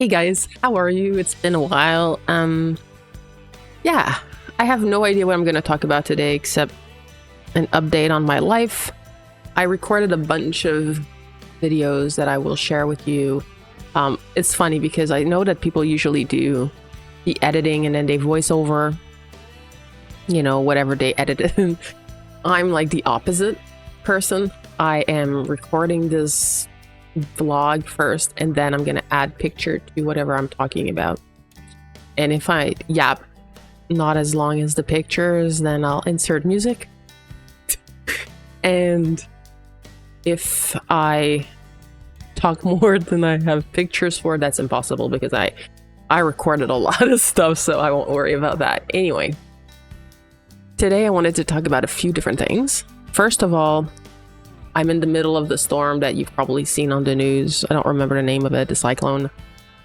Hey guys, how are you? It's been a while. Yeah, I have no idea what I'm going to talk about today except an update on my life. I recorded a bunch of videos that I will share with you. It's funny because I know that people usually do the editing and then they voice over, whatever they edited. I'm like the opposite person. I am recording this vlog first and then I'm gonna add picture to whatever I'm talking about, and if I yap not as long as the pictures, then I'll insert music. And if I talk more than I have pictures for, that's impossible because I recorded a lot of stuff, so I won't worry about that. Anyway, today I wanted to talk about a few different things. First of all, I'm in the middle of the storm that you've probably seen on the news. I don't remember the name of it, the cyclone.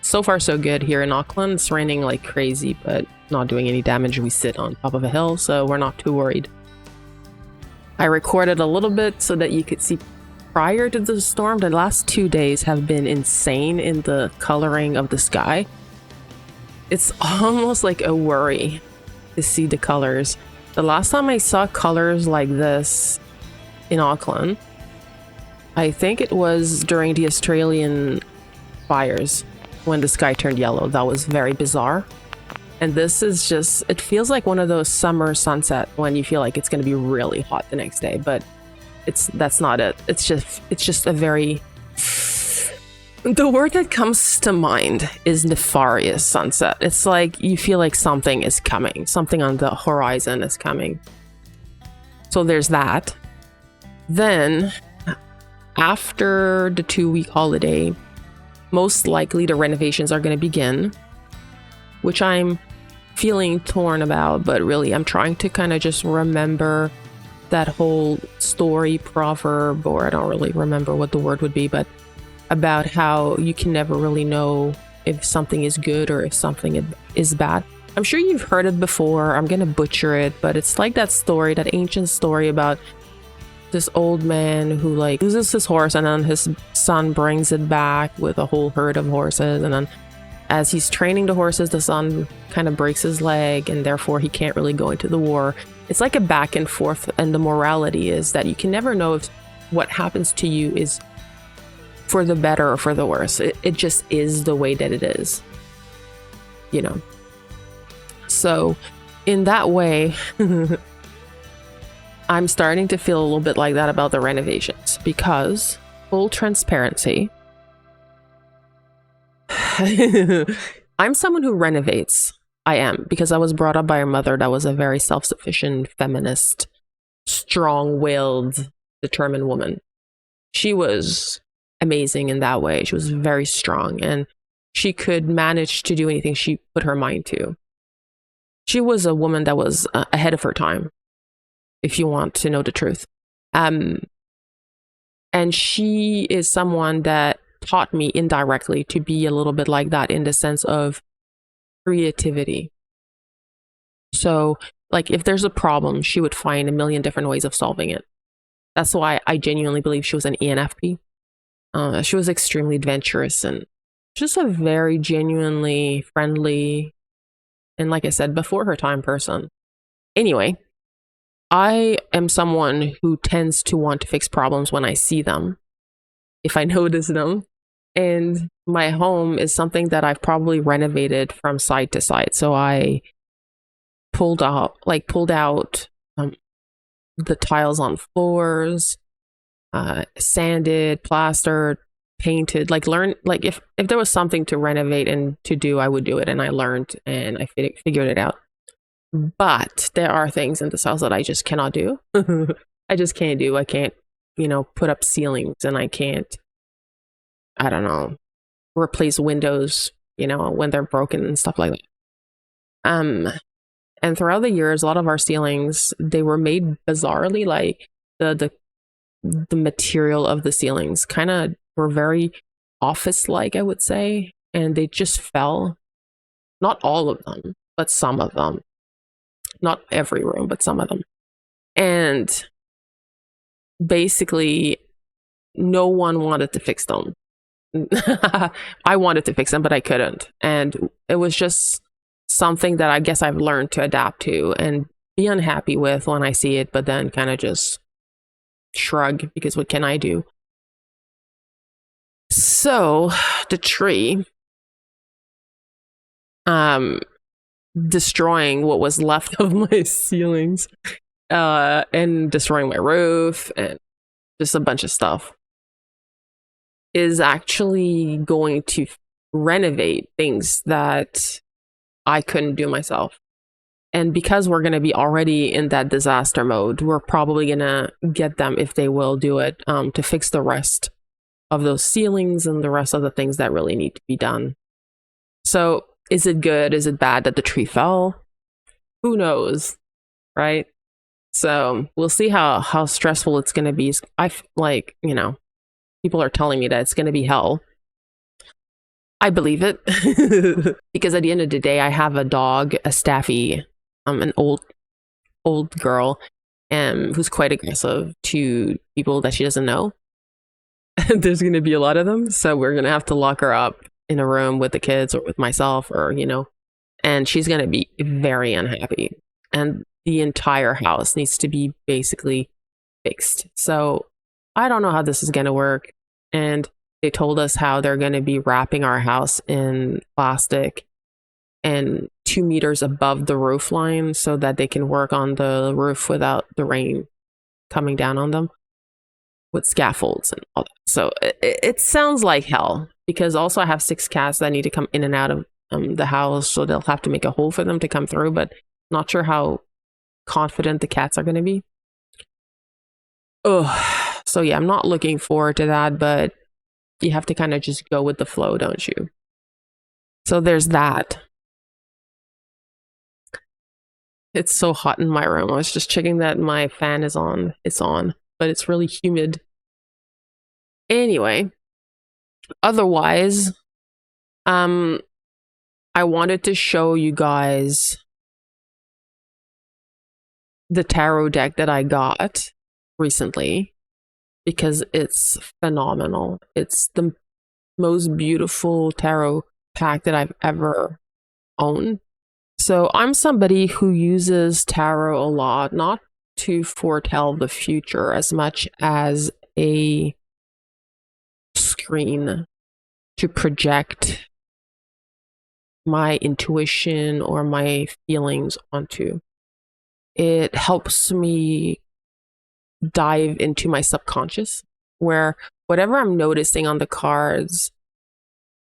So far so good here in Auckland. It's raining like crazy, but not doing any damage. We sit on top of a hill, so we're not too worried. I recorded a little bit so that you could see prior to the storm. The last 2 days have been insane in the coloring of the sky. It's almost like a worry to see the colors. The last time I saw colors like this in Auckland, I think it was during the Australian fires when the sky turned yellow. That was very bizarre. And this is just, it feels like one of those summer sunset when you feel like it's going to be really hot the next day, but that's not it. It's just a very, the word that comes to mind is nefarious sunset. It's like you feel like something is coming, something on the horizon is coming. So there's that. Then after the 2-week holiday, most likely the renovations are going to begin, which I'm feeling torn about, but really I'm trying to kind of just remember that whole story, proverb, or I don't really remember what the word would be, but about how you can never really know if something is good or if something is bad. I'm sure you've heard it before. I'm going to butcher it, but it's like that story, that ancient story about this old man who like loses his horse and then his son brings it back with a whole herd of horses, and then as he's training the horses, the son kind of breaks his leg and therefore he can't really go into the war. It's like a back and forth, and the morality is that you can never know if what happens to you is for the better or for the worse. It just is the way that it is, so in that way I'm starting to feel a little bit like that about the renovations, because full transparency, I'm someone who renovates. I am, because I was brought up by a mother that was a very self-sufficient, feminist, strong-willed, determined woman. She was amazing in that way. She was very strong and she could manage to do anything she put her mind to. She was a woman that was ahead of her time, if you want to know the truth. And she is someone that taught me indirectly to be a little bit like that, in the sense of creativity. So like if there's a problem, she would find a million different ways of solving it. That's why I genuinely believe she was an ENFP. She was extremely adventurous and just a very genuinely friendly, and like I said, before her time person. Anyway, I am someone who tends to want to fix problems when I see them, if I notice them. And my home is something that I've probably renovated from side to side. So I pulled out the tiles on floors, sanded, plastered, painted, if there was something to renovate and to do, I would do it. And I learned and I figured it out. But there are things in this house that I just cannot do. I just can't do. I can't, put up ceilings, and I can't, I don't know, replace windows, when they're broken and stuff like that. And throughout the years, a lot of our ceilings, they were made bizarrely, like the material of the ceilings kind of were very office-like, I would say, and they just fell. Not all of them, but some of them. Not every room, but some of them. And basically, no one wanted to fix them. I wanted to fix them, but I couldn't. And it was just something that I guess I've learned to adapt to and be unhappy with when I see it, but then kind of just shrug because what can I do? So the tree, um, destroying what was left of my ceilings, and destroying my roof and just a bunch of stuff, is actually going to renovate things that I couldn't do myself. And because we're going to be already in that disaster mode, we're probably going to get them, if they will do it, to fix the rest of those ceilings and the rest of the things that really need to be done. So is it good? Is it bad that the tree fell? Who knows, right? So we'll see how stressful it's going to be. Like, people are telling me that it's going to be hell. I believe it because at the end of the day, I have a dog, a Staffy, an old girl, who's quite aggressive to people that she doesn't know. There's going to be a lot of them, so we're going to have to lock her up in a room with the kids or with myself, or and she's going to be very unhappy, and the entire house needs to be basically fixed. So I don't know how this is going to work, and they told us how they're going to be wrapping our house in plastic and 2 meters above the roof line so that they can work on the roof without the rain coming down on them with scaffolds and all that. So it sounds like hell, because also I have 6 cats that need to come in and out of the house, so they'll have to make a hole for them to come through, but not sure how confident the cats are going to be. So yeah, I'm not looking forward to that, but you have to kind of just go with the flow, don't you? So there's that. It's so hot in my room. I was just checking that my fan is on. It's on, but it's really humid. Anyway, otherwise, I wanted to show you guys the tarot deck that I got recently because it's phenomenal. It's the most beautiful tarot pack that I've ever owned. So I'm somebody who uses tarot a lot, not to foretell the future as much as a screen to project my intuition or my feelings onto. It helps me dive into my subconscious, where whatever I'm noticing on the cards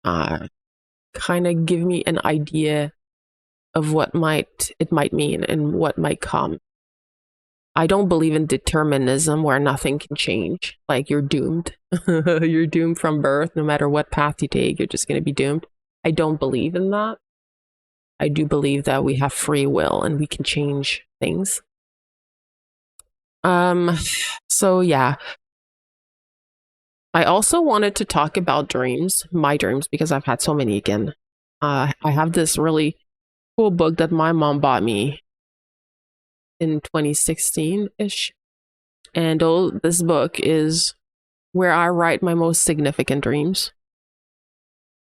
kind of give me an idea of what it might mean and what might come. I don't believe in determinism where nothing can change. Like you're doomed. You're doomed from birth. No matter what path you take, you're just going to be doomed. I don't believe in that. I do believe that we have free will and we can change things. So yeah. I also wanted to talk about dreams, my dreams, because I've had so many again. I have this really cool book that my mom bought me in 2016-ish. And this book is where I write my most significant dreams.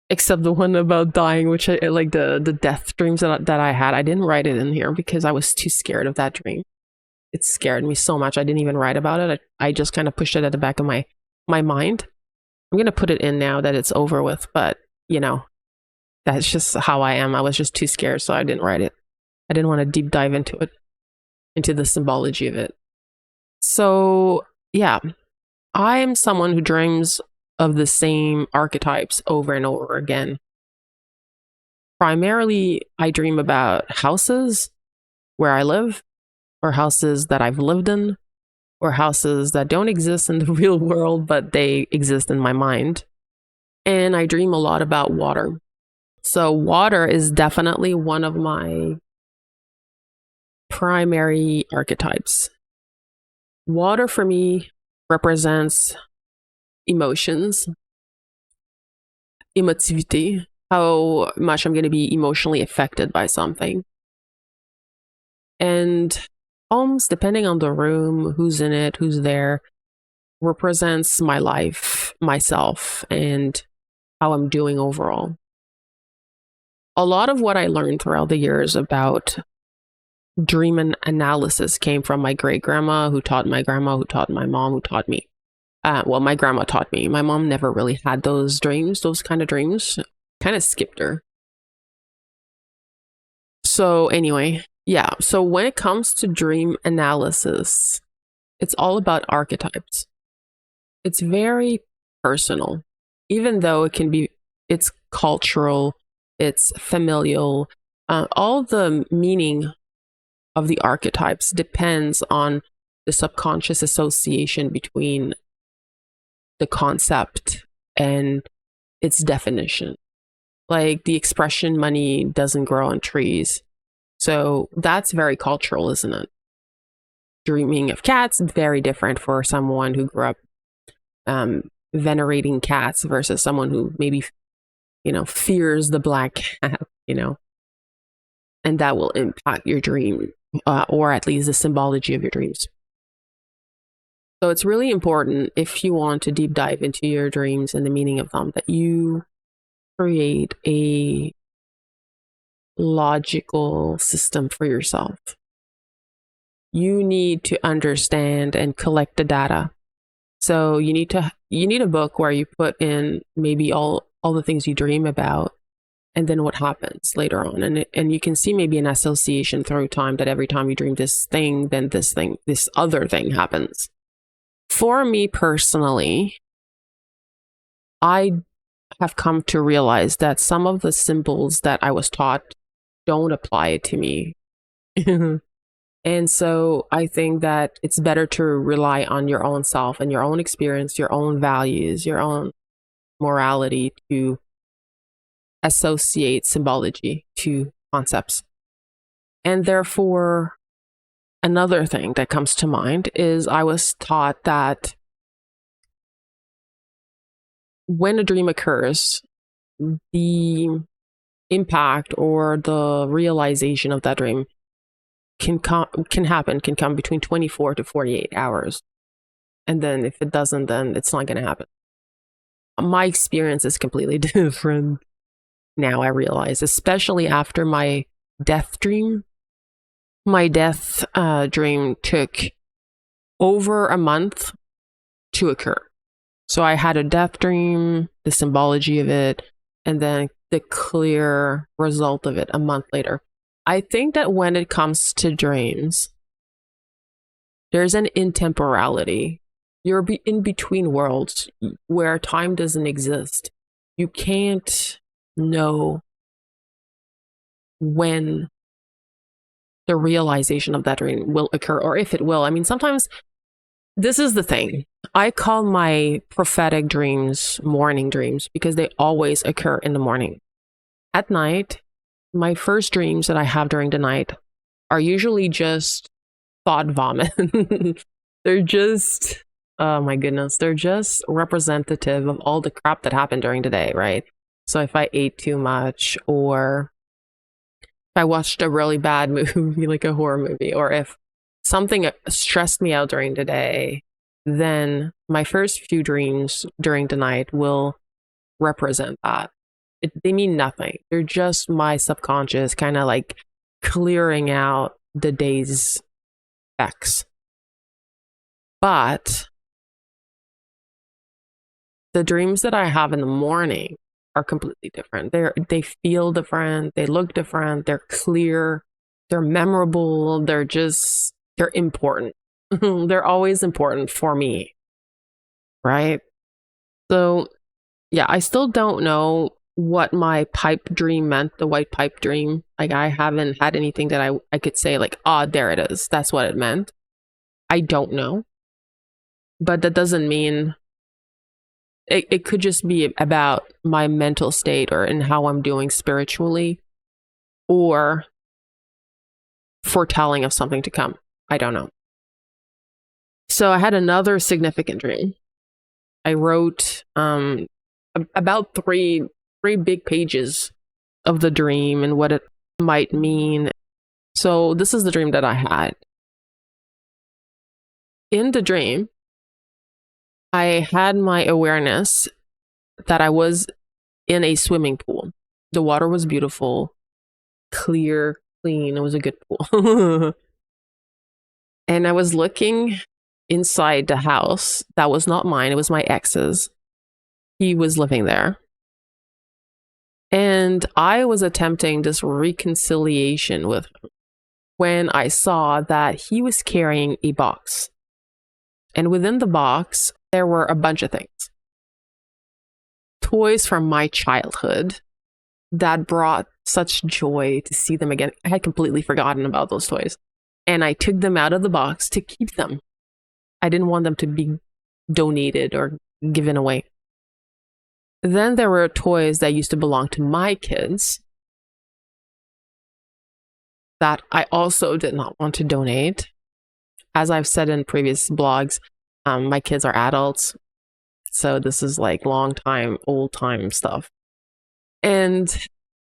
Except the one about dying, which I like the death dreams that I had. I didn't write it in here because I was too scared of that dream. It scared me so much I didn't even write about it. I just kind of pushed it at the back of my mind. I'm going to put it in now that it's over with, but that's just how I am. I was just too scared, so I didn't write it. I didn't want to deep dive into it, into the symbology of it. So yeah, I am someone who dreams of the same archetypes over and over again. Primarily, I dream about houses where I live, or houses that I've lived in, or houses that don't exist in the real world, but they exist in my mind. And I dream a lot about water. So water is definitely one of my primary archetypes. Water for me represents emotions, emotivity, how much I'm going to be emotionally affected by something. And homes, depending on the room, who's in it, who's there, represents my life, myself, and how I'm doing overall. A lot of what I learned throughout the years about dream analysis came from my great grandma, who taught my grandma, who taught my mom, who taught me. Well, my grandma taught me. My mom never really had those dreams, those kind of dreams. Kind of skipped her. So, anyway, yeah. So, when it comes to dream analysis, it's all about archetypes. It's very personal, even though it's cultural, it's familial. All the meaning of the archetypes depends on the subconscious association between the concept and its definition. Like the expression money doesn't grow on trees. So that's very cultural, isn't it? Dreaming of cats, very different for someone who grew up venerating cats versus someone who maybe, fears the black cat, and that will impact your dream, or at least the symbology of your dreams. So it's really important, if you want to deep dive into your dreams and the meaning of them, that you create a logical system for yourself. You need to understand and collect the data. So you need a book where you put in maybe all the things you dream about, and then what happens later on. And you can see maybe an association through time, that every time you dream this thing, then this other thing happens. For me personally, I have come to realize that some of the symbols that I was taught don't apply to me. And so I think that it's better to rely on your own self and your own experience, your own values, your own morality to associate symbology to concepts. And therefore, another thing that comes to mind is I was taught that when a dream occurs, the impact or the realization of that dream can come between 24 to 48 hours. And then if it doesn't, then it's not going to happen. My experience is completely different now, I realize, especially after my death dream. My death dream took over a month to occur. So I had a death dream, the symbology of it, and then the clear result of it a month later. I think that when it comes to dreams, there's an intemporality. You're in between worlds where time doesn't exist. You can't know when the realization of that dream will occur, or if it will. I mean, sometimes this is the thing. I call my prophetic dreams morning dreams because they always occur in the morning. At night, my first dreams that I have during the night are usually just thought vomit. They're just, oh my goodness, they're just representative of all the crap that happened during the day, right? So if I ate too much, or if I watched a really bad movie, like a horror movie, or if something stressed me out during the day, then my first few dreams during the night will represent that. They mean nothing. They're just my subconscious kind of like clearing out the day's effects. But the dreams that I have in the morning are completely different. They feel different. They look different. They're clear. They're memorable. They're important. They're always important for me. Right? So, yeah, I still don't know what my pipe dream meant, the white pipe dream. Like, I haven't had anything that I could say, like, there it is. That's what it meant. I don't know. But that doesn't mean it could just be about my mental state or in how I'm doing spiritually, or foretelling of something to come. I don't know. So I had another significant dream. I wrote about three big pages of the dream and what it might mean. So this is the dream that I had. In the dream, I had my awareness that I was in a swimming pool. The water was beautiful, clear, clean. It was a good pool. And I was looking inside the house. That was not mine. It was my ex's. He was living there. And I was attempting this reconciliation with him when I saw that he was carrying a box. And within the box, there were a bunch of things. Toys from my childhood that brought such joy to see them again. I had completely forgotten about those toys. And I took them out of the box to keep them. I didn't want them to be donated or given away. Then there were toys that used to belong to my kids that I also did not want to donate. As I've said in previous blogs, my kids are adults. So this is like long time, old time stuff. And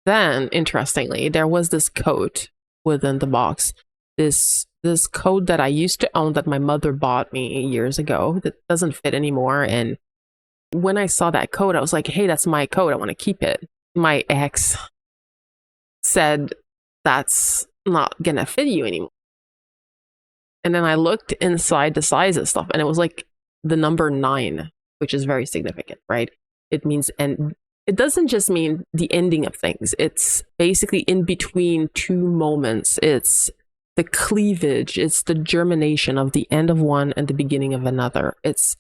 then, interestingly, there was this coat within the box. This coat that I used to own that my mother bought me years ago that doesn't fit anymore. And when I saw that coat, I was like, hey, that's my coat. I want to keep it. My ex said, that's not going to fit you anymore. And then I looked inside the size of stuff, and it was like the number 9, which is very significant, right? It means, and it doesn't just mean the ending of things. It's basically in between two moments. It's the cleavage. It's the germination of the end of one and the beginning of another. It's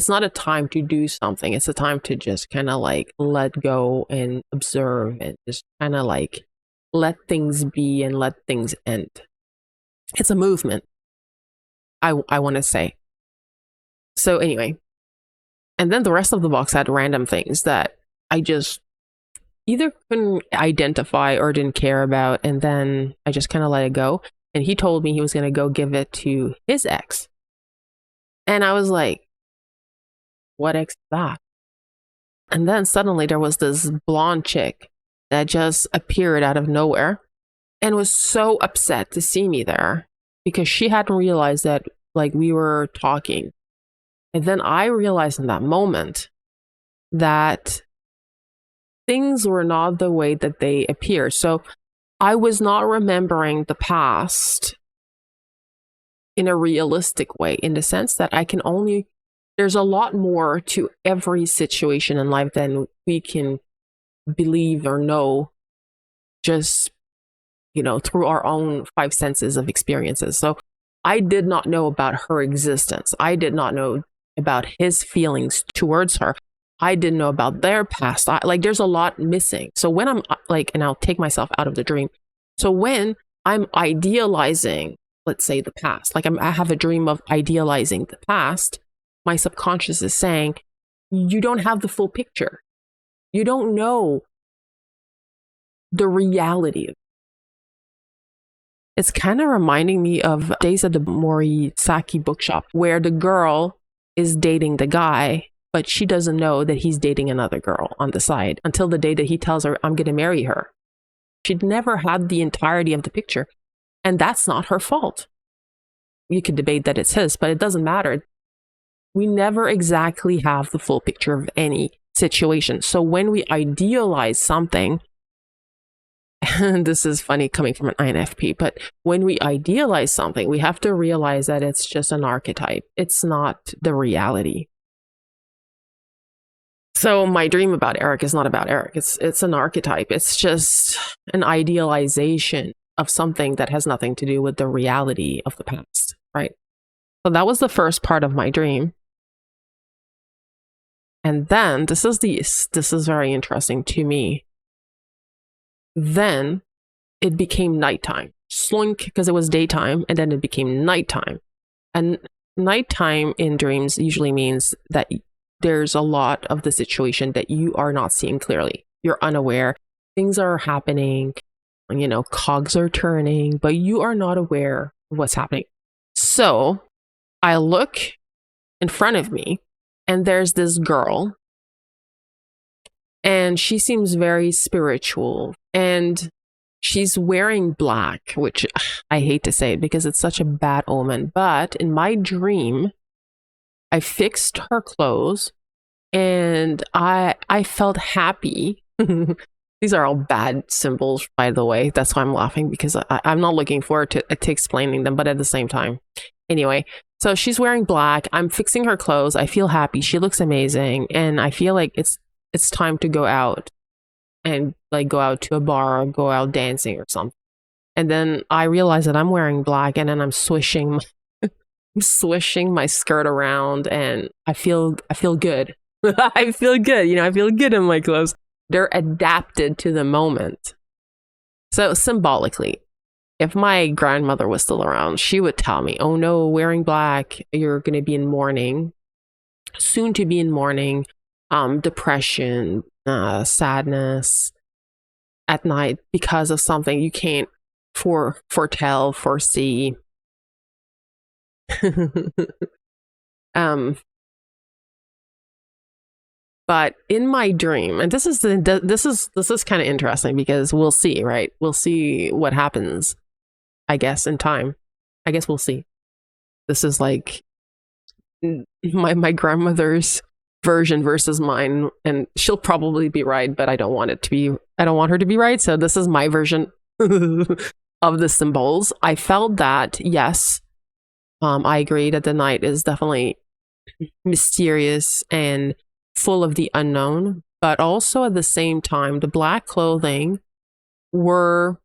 not a time to do something. It's a time to just kind of like let go and observe and just kind of like let things be and let things end. It's a movement, I want to say. So anyway, and then the rest of the box had random things that I just either couldn't identify or didn't care about. And then I just kind of let it go. And he told me he was going to go give it to his ex. And I was like, what ex is that? And then suddenly there was this blonde chick that just appeared out of nowhere and was so upset to see me there because she hadn't realized that like we were talking. And then I realized in that moment that things were not the way that they appear. So I was not remembering the past in a realistic way, in the sense that there's a lot more to every situation in life than we can believe or know just, through our own 5 senses of experiences. So I did not know about her existence. I did not know about his feelings towards her. I didn't know about their past. There's a lot missing. So when I'm and I'll take myself out of the dream. So when I'm idealizing, let's say the past, I have a dream of idealizing the past, my subconscious is saying, you don't have the full picture. You don't know the reality. It's kind of reminding me of Days at the Morisaki bookshop, where the girl is dating the guy, but she doesn't know that he's dating another girl on the side until the day that he tells her, I'm going to marry her. She'd never had the entirety of the picture. And that's not her fault. You could debate that it's his, but it doesn't matter. We never exactly have the full picture of any situation. So when we idealize something, and this is funny coming from an INFP, but when we idealize something, we have to realize that it's just an archetype. It's not the reality. So my dream about Eric is not about Eric. It's an archetype. It's just an idealization of something that has nothing to do with the reality of the past, right? So that was the first part of my dream. And then this is very interesting to me. Then it became nighttime. Slunk, because it was daytime, and then it became nighttime. And nighttime in dreams usually means that there's a lot of the situation that you are not seeing clearly. You're unaware. Things are happening, cogs are turning, but you are not aware of what's happening. So I look in front of me, and there's this girl, and she seems very spiritual, and she's wearing black, which I hate to say it because it's such a bad omen. But in my dream, I fixed her clothes and I felt happy. These are all bad symbols, by the way. That's why I'm laughing, because I'm not looking forward to explaining them, but at the same time. Anyway, so she's wearing black. I'm fixing her clothes. I feel happy. She looks amazing. And I feel like it's time to go out and like go out to a bar or go out dancing or something. And then I realize that I'm wearing black, and then I'm swishing my skirt around, and I feel good. I feel good. You know, I feel good in my clothes. They're adapted to the moment. So symbolically, if my grandmother was still around, she would tell me, oh no, wearing black, you're going to be in mourning, soon to be in mourning, depression, sadness at night because of something you can't foresee. But in my dream, and this is kind of interesting, because we'll see, right? We'll see what happens, I guess, in time. I guess we'll see. This is like my grandmother's version versus mine, and she'll probably be right, but I don't want her to be right. So this is my version of the symbols. I felt that, yes, I agree that the night is definitely mysterious and full of the unknown, but also at the same time, the black clothing were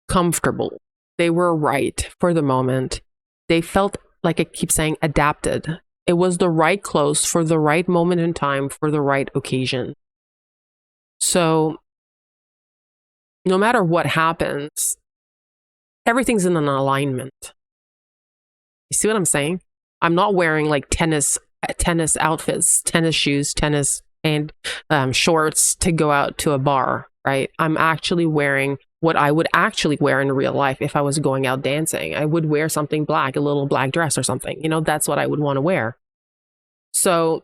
comfortable. They were right for the moment. They felt, like I keep saying, adapted. It was the right clothes for the right moment in time, for the right occasion. So no matter what happens, everything's in an alignment. You see what I'm saying? I'm not wearing like tennis outfits, tennis shoes, tennis and shorts to go out to a bar, right? I'm actually wearing what I would actually wear in real life if I was going out dancing. I would wear something black, a little black dress or something. You know, that's what I would want to wear. So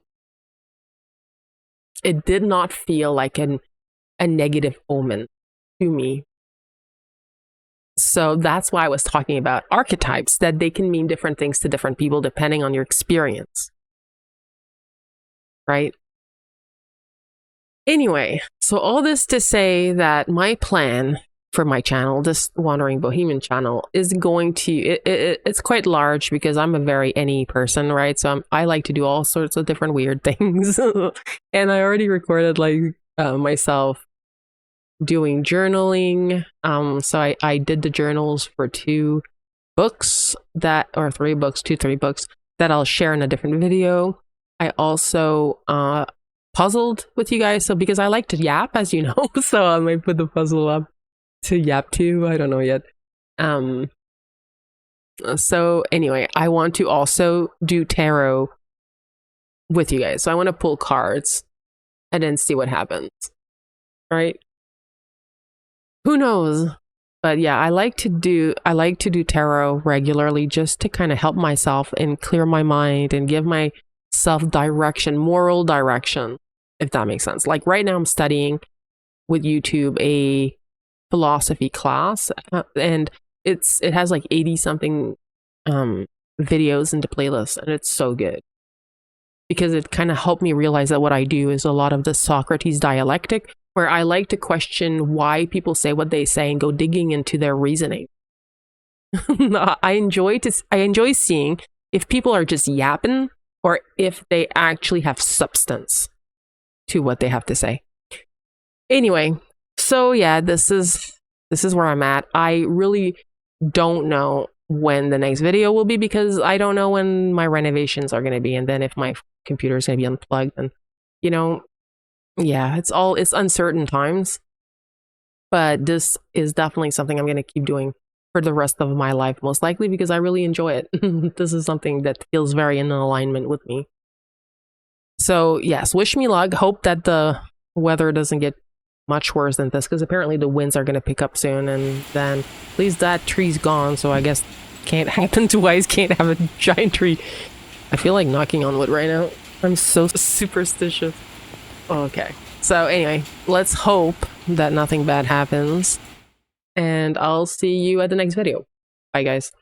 it did not feel like a negative omen to me. So that's why I was talking about archetypes, that they can mean different things to different people depending on your experience. Right? Anyway, so all this to say that my plan for my channel, this Wandering Bohemian channel, is going to, it's quite large because I'm a very any person, right? So I like to do all sorts of different weird things. And I already recorded like myself doing journaling. So I did the journals for 3 books that I'll share in a different video. I also puzzled with you guys, so because I like to yap, as you know, so I might put the puzzle up to yap too. I don't know yet. So anyway, I want to also do tarot with you guys. So I want to pull cards and then see what happens. Right? Who knows? But yeah, I like to do tarot regularly just to kind of help myself and clear my mind and give my self-direction, moral direction, if that makes sense. Like right now I'm studying with YouTube a philosophy class, and it has like 80 something videos into playlists, and it's so good because it kind of helped me realize that what I do is a lot of the Socrates dialectic, where I like to question why people say what they say and go digging into their reasoning. I enjoy seeing if people are just yapping or if they actually have substance to what they have to say. Anyway, so yeah, this is where I'm at. I really don't know when the next video will be because I don't know when my renovations are going to be, and then if my computer is going to be unplugged, and you know, yeah, it's uncertain times. But this is definitely something I'm going to keep doing for the rest of my life, most likely, because I really enjoy it. This is something that feels very in alignment with me. So yes, wish me luck. Hope that the weather doesn't get much worse than this, because apparently the winds are going to pick up soon, and then at least that tree's gone, so I guess can't happen twice. Can't have a giant tree. I feel like knocking on wood right now. I'm so superstitious. Okay, so anyway, let's hope that nothing bad happens, and I'll see you at the next video. Bye guys.